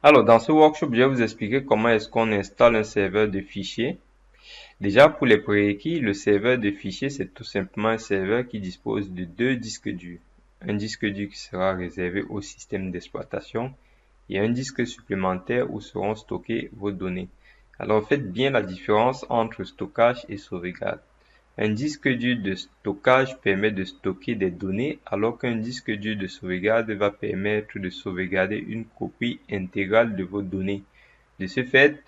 Alors, dans ce workshop, je vais vous expliquer comment est-ce qu'on installe un serveur de fichiers. Déjà, pour les prérequis, le serveur de fichiers, c'est tout simplement un serveur qui dispose de deux disques durs. Un disque dur qui sera réservé au système d'exploitation et un disque supplémentaire où seront stockées vos données. Alors, faites bien la différence entre stockage et sauvegarde. Un disque dur de stockage permet de stocker des données alors qu'un disque dur de sauvegarde va permettre de sauvegarder une copie intégrale de vos données. De ce fait,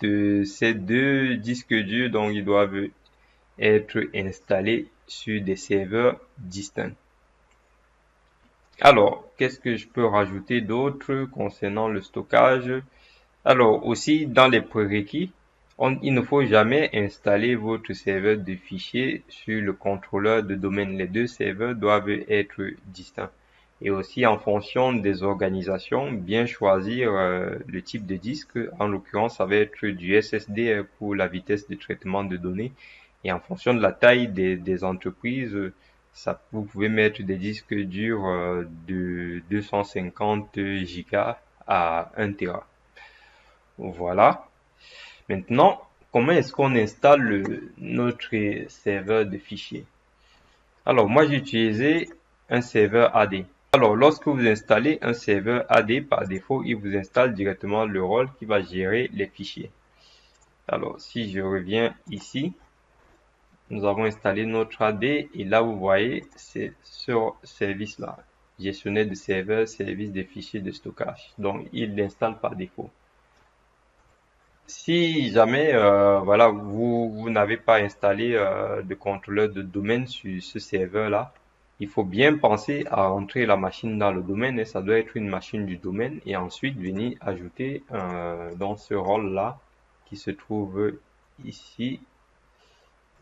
ces deux disques durs, donc, ils doivent être installés sur des serveurs distincts. Alors, qu'est-ce que je peux rajouter d'autre concernant le stockage? Alors, aussi, dans les prérequis, il ne faut jamais installer votre serveur de fichiers sur le contrôleur de domaine. Les deux serveurs doivent être distincts. Et aussi, en fonction des organisations, bien choisir le type de disque. En l'occurrence, ça va être du SSD pour la vitesse de traitement de données. Et en fonction de la taille des entreprises, vous pouvez mettre des disques durs de 250 Go à 1 Tera. Voilà. Maintenant, comment est-ce qu'on installe notre serveur de fichiers? Alors, moi, j'ai utilisé un serveur AD. Alors, lorsque vous installez un serveur AD, par défaut, il vous installe directement le rôle qui va gérer les fichiers. Alors, si je reviens ici, nous avons installé notre AD et là, vous voyez, c'est ce service-là, gestionnaire de serveurs, service des fichiers de stockage. Donc, il l'installe par défaut. Si jamais voilà vous n'avez pas installé de contrôleur de domaine sur ce serveur-là, il faut bien penser à rentrer la machine dans le domaine et ça doit être une machine du domaine et ensuite venir ajouter dans ce rôle-là qui se trouve ici.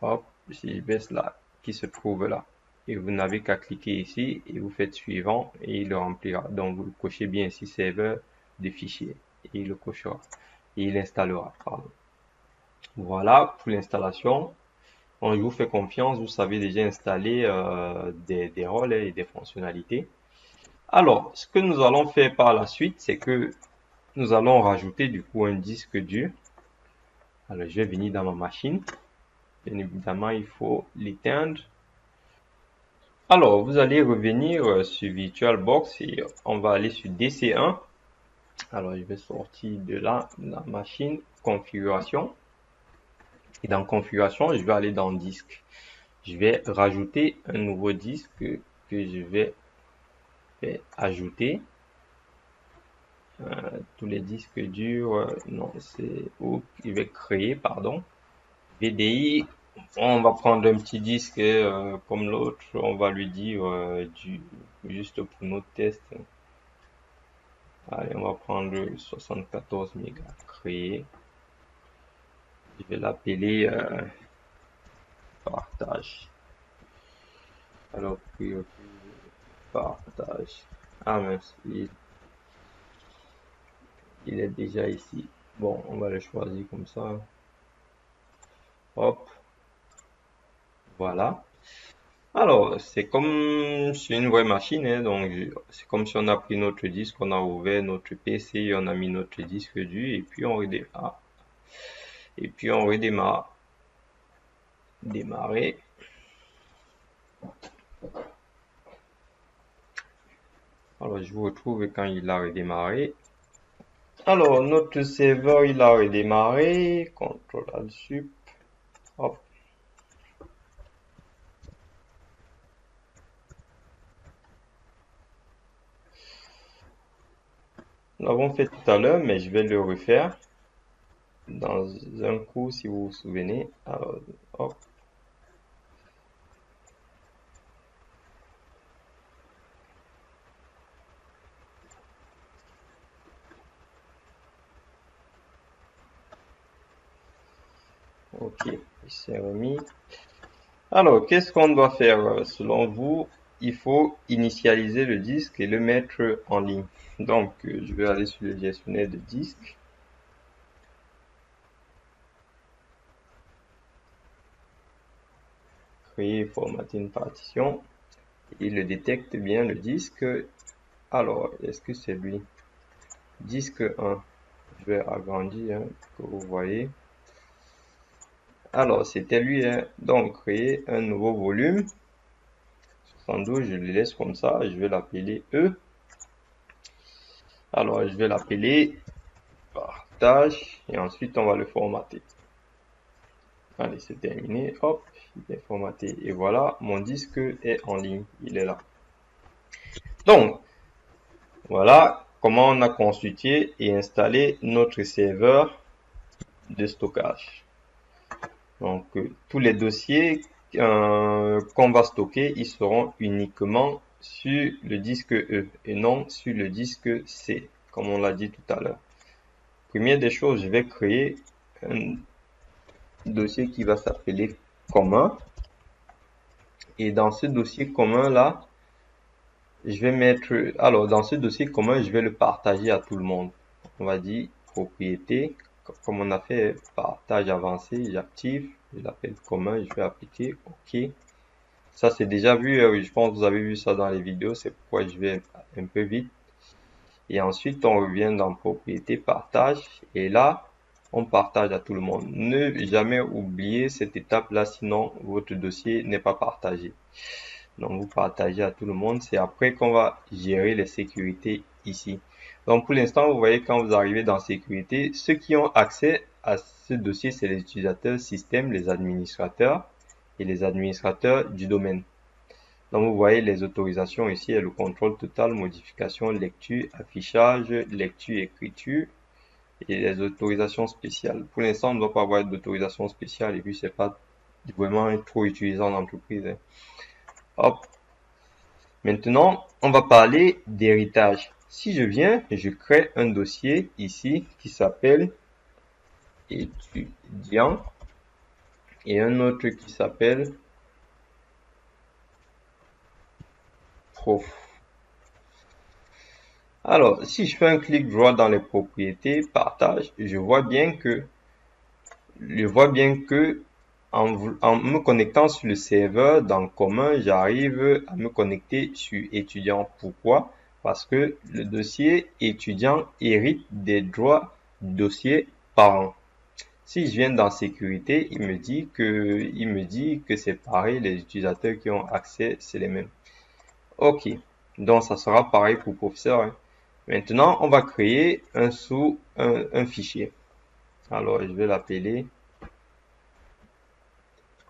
Hop, si je baisse là, qui se trouve là. Et vous n'avez qu'à cliquer ici et vous faites suivant et il le remplira. Donc vous le cochez bien ici serveur des fichiers et il le cochera et il installera. Pardon. Voilà pour l'installation. Bon, je vous fais confiance, vous savez déjà installer des rôles et des fonctionnalités. Alors, ce que nous allons faire par la suite, c'est que nous allons rajouter du coup un disque dur. Alors, je vais venir dans ma machine. Bien évidemment, il faut l'éteindre. Alors, vous allez revenir sur VirtualBox et on va aller sur DC1. Alors, je vais sortir de là, la machine, configuration. Et dans configuration, je vais aller dans disque. Je vais rajouter un nouveau disque que je vais ajouter. Tous les disques durs, non, c'est où je vais créer, pardon. VDI, on va prendre un petit disque comme l'autre, on va lui dire juste pour notre test. Allez, on va prendre 74 mégas créer. Je vais l'appeler partage. Alors, puis partage. Ah mince, il est déjà ici. Bon, on va le choisir comme ça. Hop, voilà. Alors, c'est comme sur une vraie machine, hein, donc c'est comme si on a pris notre disque, on a ouvert notre PC, on a mis notre disque dur et puis on redémarre. Et puis on redémarre. Démarrer. Alors, je vous retrouve quand il a redémarré. Alors, notre serveur, il a redémarré. CTRL Alt Sup. Hop. Nous l'avons fait tout à l'heure, mais je vais le refaire dans un coup si vous vous souvenez. Alors, hop. Ok, il s'est remis. Alors, qu'est-ce qu'on doit faire selon vous? Il faut initialiser le disque et le mettre en ligne. Donc, je vais aller sur le gestionnaire de disque. Créer et formater une partition. Il le détecte bien le disque. Alors, est-ce que c'est lui? Disque 1. Je vais agrandir, hein, que vous voyez. Alors, c'était lui, hein. Donc, créer un nouveau volume. 72, je le laisse comme ça. Je vais l'appeler E. Alors, je vais l'appeler partage. Et ensuite, on va le formater. Allez, c'est terminé. Hop, il est formaté. Et voilà, mon disque est en ligne. Il est là. Donc, voilà comment on a constitué et installé notre serveur de stockage. Donc, tous les dossiers qu'on va stocker, ils seront uniquement sur le disque E et non sur le disque C, comme on l'a dit tout à l'heure. Première des choses, je vais créer un dossier qui va s'appeler commun. Et dans ce dossier commun là, je vais mettre, alors dans ce dossier commun, je vais le partager à tout le monde. On va dire propriété, comme on a fait partage avancé, j'active, je l'appelle commun, je vais appliquer OK. Ça c'est déjà vu, je pense que vous avez vu ça dans les vidéos, c'est pourquoi je vais un peu vite. Et ensuite on revient dans propriété partage et là on partage à tout le monde. Ne jamais oublier cette étape là, sinon votre dossier n'est pas partagé. Donc vous partagez à tout le monde. C'est après qu'on va gérer les sécurités ici. Donc pour l'instant, vous voyez quand vous arrivez dans sécurité, ceux qui ont accès à ce dossier, c'est les utilisateurs système, les administrateurs et les administrateurs du domaine. Donc vous voyez les autorisations ici et le contrôle total, modification, lecture, affichage, lecture, écriture et les autorisations spéciales. Pour l'instant, on ne doit pas avoir d'autorisation spéciale et puis c'est pas vraiment trop utilisé en entreprise, hein. Hop. Maintenant, on va parler d'héritage. Si je viens, je crée un dossier ici qui s'appelle étudiant et un autre qui s'appelle prof. Alors, si je fais un clic droit dans les propriétés, partage, je vois bien que en me connectant sur le serveur dans commun, j'arrive à me connecter sur étudiant. Pourquoi? Parce que le dossier étudiant hérite des droits du dossier parent. Si je viens dans sécurité, il me dit que c'est pareil, les utilisateurs qui ont accès, c'est les mêmes. Ok. Donc, ça sera pareil pour professeur, hein. Maintenant, on va créer un fichier. Alors, je vais l'appeler,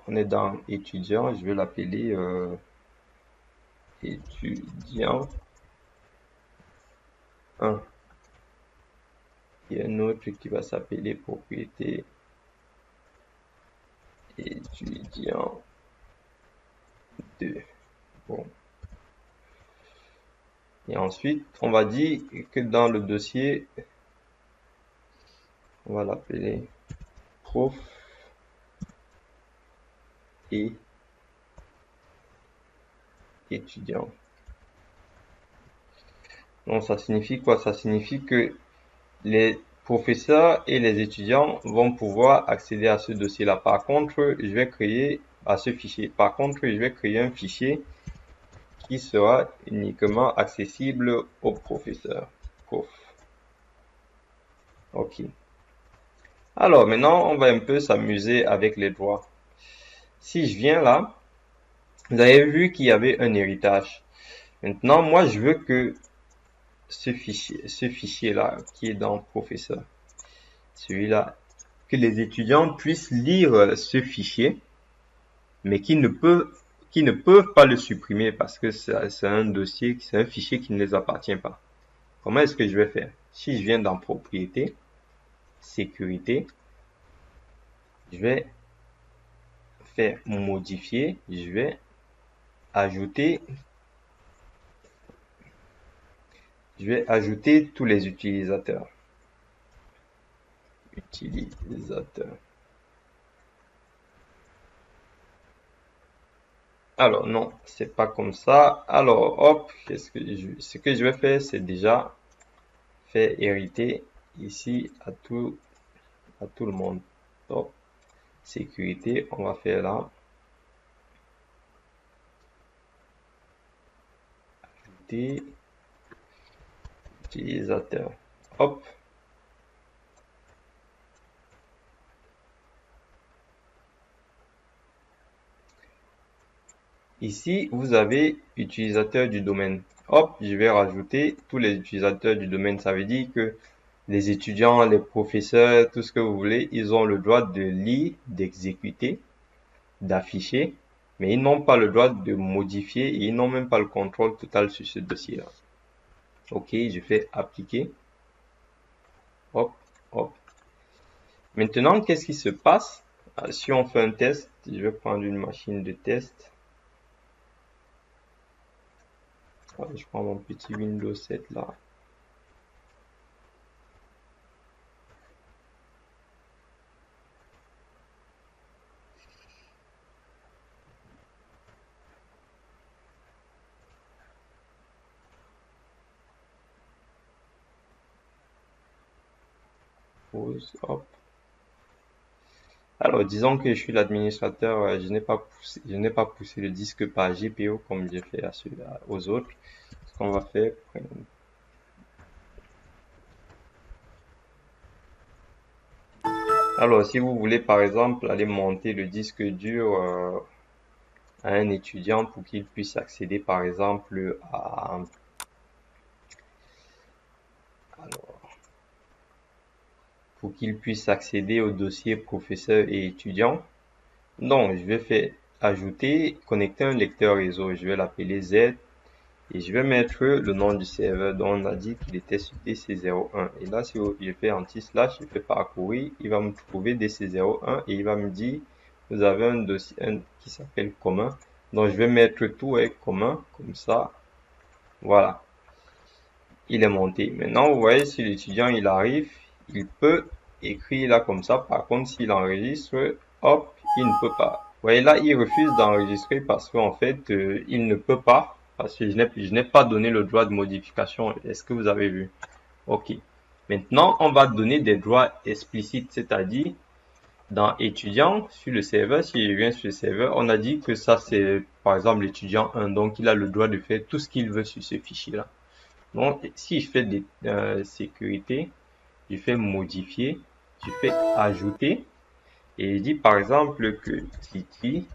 on est dans étudiant, je vais l'appeler étudiant 1. Il y a un autre qui va s'appeler propriété étudiant 2. Bon. Et ensuite, on va dire que dans le dossier, on va l'appeler prof et étudiant. Donc, ça signifie quoi? Ça signifie que les professeurs et les étudiants vont pouvoir accéder à ce dossier-là. Par contre, je vais créer à ce fichier. Par contre, je vais créer un fichier qui sera uniquement accessible aux professeurs. Prof. OK. Alors, maintenant, on va un peu s'amuser avec les droits. Si je viens là, vous avez vu qu'il y avait un héritage. Maintenant, moi, je veux que ce fichier-là, qui est dans professeur, celui-là, que les étudiants puissent lire ce fichier, mais qui ne peuvent pas le supprimer parce que c'est un dossier, c'est un fichier qui ne les appartient pas. Comment est-ce que je vais faire? Si je viens dans propriété, sécurité, je vais faire modifier, je vais ajouter, tous les utilisateurs. Alors non, c'est pas comme ça. Alors hop, ce que je vais faire, c'est déjà faire hériter ici à tout le monde. Hop, sécurité, on va faire là, ajouter utilisateur. Hop, Ici, vous avez utilisateur du domaine. Hop, je vais rajouter tous les utilisateurs du domaine. Ça veut dire que les étudiants, les professeurs, tout ce que vous voulez, ils ont le droit de lire, d'exécuter, d'afficher, mais ils n'ont pas le droit de modifier et ils n'ont même pas le contrôle total sur ce dossier-là. Ok, je fais appliquer. Hop, hop. Maintenant, qu'est-ce qui se passe si on fait un test? Je vais prendre une machine de test. Je prends mon petit Windows 7 là. Pause, hop. Alors, disons que je suis l'administrateur, je n'ai pas poussé le disque par GPO comme j'ai fait aux autres. Ce qu'on va faire, alors si vous voulez par exemple aller monter le disque dur à un étudiant pour qu'il puisse accéder par exemple pour qu'il puisse accéder au dossier professeur et étudiant. Donc, je vais faire ajouter, connecter un lecteur réseau. Je vais l'appeler Z et je vais mettre le nom du serveur dont on a dit qu'il était sur DC01. Et là, si je fais anti-slash, je fais parcourir, il va me trouver DC01 et il va me dire, vous avez un dossier qui s'appelle commun. Donc, je vais mettre tout est commun, comme ça. Voilà. Il est monté. Maintenant, vous voyez, si l'étudiant, il arrive, il peut écrire là comme ça. Par contre, s'il enregistre, hop, il ne peut pas. Vous voyez là, il refuse d'enregistrer parce qu'en fait, il ne peut pas, parce que je n'ai pas donné le droit de modification. Est-ce que vous avez vu? Ok. Maintenant, on va donner des droits explicites, c'est-à-dire dans étudiant sur le serveur, si je viens sur le serveur, on a dit que ça c'est par exemple l'étudiant 1, donc il a le droit de faire tout ce qu'il veut sur ce fichier-là. Donc, si je fais des sécurité, je fais modifier, je fais ajouter, et je dis par exemple que Titi,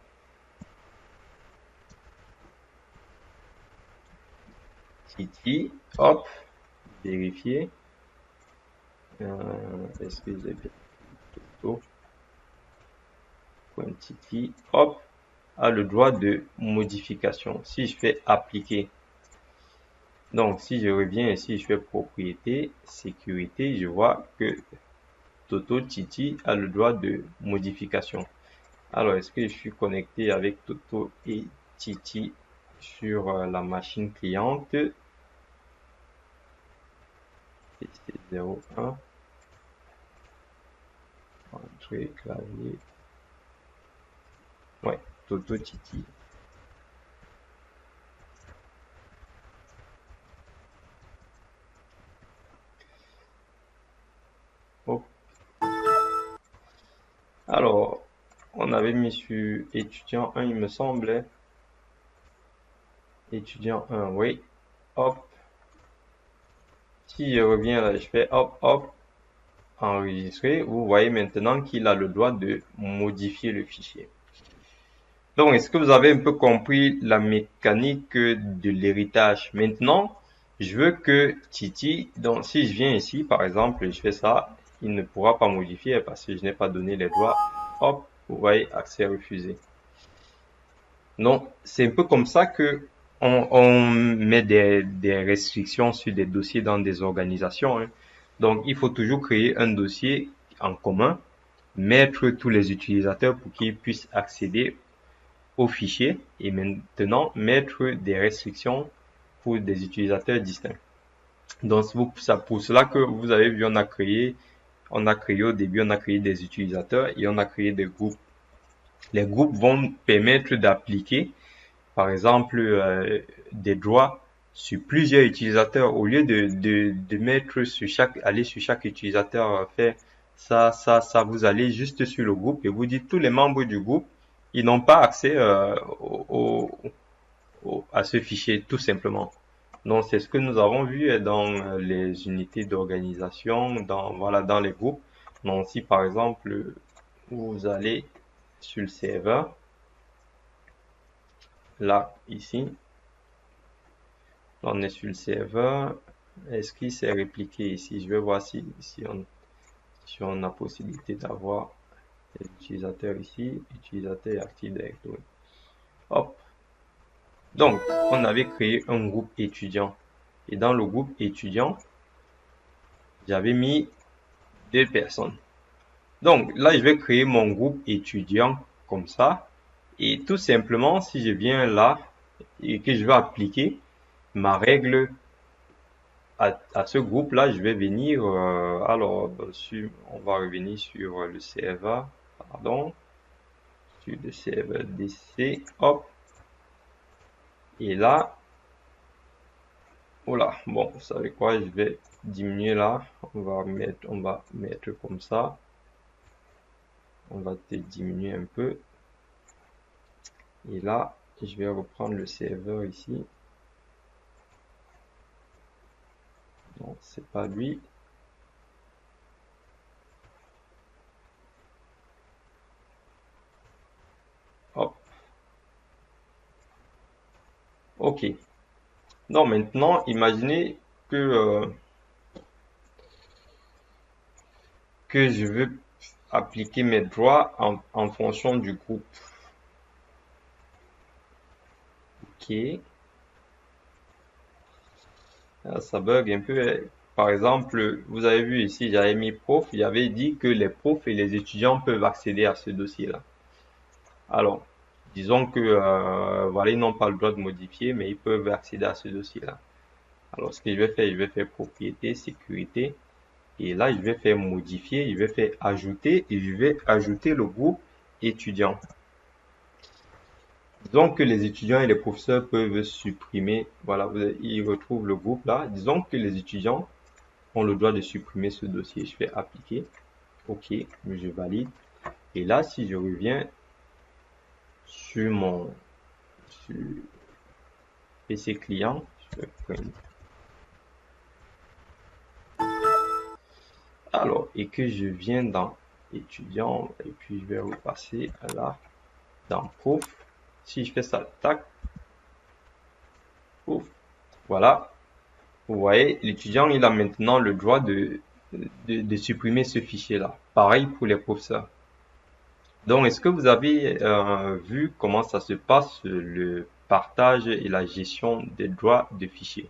hop, vérifier, est-ce que j'ai bien Titi, hop, a le droit de modification. Si je fais appliquer, donc si je reviens ici, je fais propriété, sécurité, je vois que Toto Titi a le droit de modification. Alors, est-ce que je suis connecté avec Toto et Titi sur la machine cliente? C'est 01. Entrée, clavier. Ouais, Toto Titi. Hop. Alors, on avait mis sur étudiant 1, il me semblait. Étudiant 1, oui. Hop. Si je reviens là, je fais hop, hop, enregistrer. Vous voyez maintenant qu'il a le droit de modifier le fichier. Donc, est-ce que vous avez un peu compris la mécanique de l'héritage? Maintenant, je veux que Titi, donc si je viens ici, par exemple, je fais ça, il ne pourra pas modifier parce que je n'ai pas donné les droits. Hop, vous voyez, accès refusé. Donc, c'est un peu comme ça que on met des restrictions sur des dossiers dans des organisations, hein. Donc, il faut toujours créer un dossier en commun, mettre tous les utilisateurs pour qu'ils puissent accéder au fichier et maintenant mettre des restrictions pour des utilisateurs distincts. Donc, c'est pour cela que vous avez vu, on a créé au début, on a créé des utilisateurs et on a créé des groupes. Les groupes vont permettre d'appliquer, par exemple, des droits sur plusieurs utilisateurs au lieu de mettre sur aller sur chaque utilisateur, faire ça, vous allez juste sur le groupe et vous dites tous les membres du groupe, ils n'ont pas accès à ce fichier tout simplement. Donc c'est ce que nous avons vu dans les unités d'organisation, dans les groupes. Donc si par exemple vous allez sur le serveur, là, ici. On est sur le serveur. Est-ce qu'il s'est répliqué ici? Je vais voir si on a possibilité d'avoir les utilisateurs ici, utilisateur Active Directory. Hop. Donc, on avait créé un groupe étudiant. Et dans le groupe étudiant, j'avais mis 2 personnes. Donc, là, je vais créer mon groupe étudiant comme ça. Et tout simplement, si je viens là et que je vais appliquer ma règle à ce groupe-là, je vais venir, on va revenir sur le serveur, pardon, sur le serveur DC, hop, et là, voilà, bon, vous savez quoi, je vais diminuer là, on va mettre comme ça, on va te diminuer un peu, et là, je vais reprendre le serveur ici, non, c'est pas lui. Hop. Ok. Donc maintenant, imaginez que je veux appliquer mes droits en fonction du groupe. Ok. Ah, ça bug un peu, hein. Par exemple, vous avez vu ici, j'avais mis prof, il avait dit que les profs et les étudiants peuvent accéder à ce dossier-là. Alors, disons que voilà, ils n'ont pas le droit de modifier, mais ils peuvent accéder à ce dossier-là. Alors, ce que je vais faire propriété, sécurité, et là, je vais faire modifier, je vais faire ajouter, et je vais ajouter le groupe étudiant. Disons que les étudiants et les professeurs peuvent supprimer, voilà, ils retrouvent le groupe là. Disons que les étudiants ont le droit de supprimer ce dossier. Je fais appliquer, ok, je valide. Et là, si je reviens sur mon sur PC client, je vais prendre. Alors, et que je viens dans étudiant, et puis je vais repasser là, dans prof. Si je fais ça, tac, prof, voilà. Vous voyez, l'étudiant, il a maintenant le droit de supprimer ce fichier-là. Pareil pour les professeurs. Donc, est-ce que vous avez vu comment ça se passe, le partage et la gestion des droits de fichiers?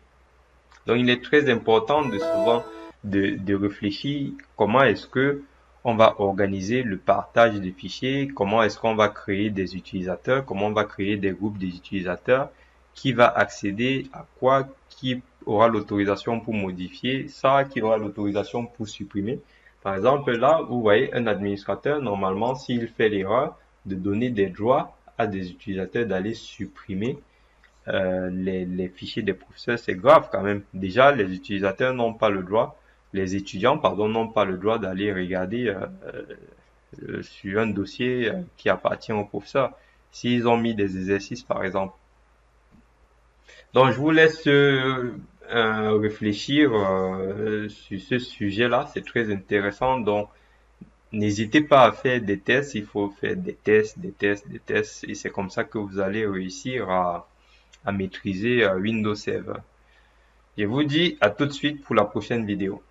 Donc, il est très important de réfléchir comment est-ce que on va organiser le partage des fichiers, comment est-ce qu'on va créer des utilisateurs, comment on va créer des groupes des utilisateurs, qui va accéder à quoi, qui aura l'autorisation pour modifier ça, qui aura l'autorisation pour supprimer. Par exemple, là, vous voyez un administrateur, normalement, s'il fait l'erreur de donner des droits à des utilisateurs d'aller supprimer les fichiers des professeurs, c'est grave quand même. Déjà, les utilisateurs n'ont pas le droit, les étudiants, pardon, n'ont pas le droit d'aller regarder sur un dossier qui appartient au professeur. S'ils ont mis des exercices, par exemple. Donc, je vous laisse réfléchir sur ce sujet-là. C'est très intéressant. Donc, n'hésitez pas à faire des tests. Il faut faire des tests, des tests, des tests. Et c'est comme ça que vous allez réussir à maîtriser Windows Server. Je vous dis à tout de suite pour la prochaine vidéo.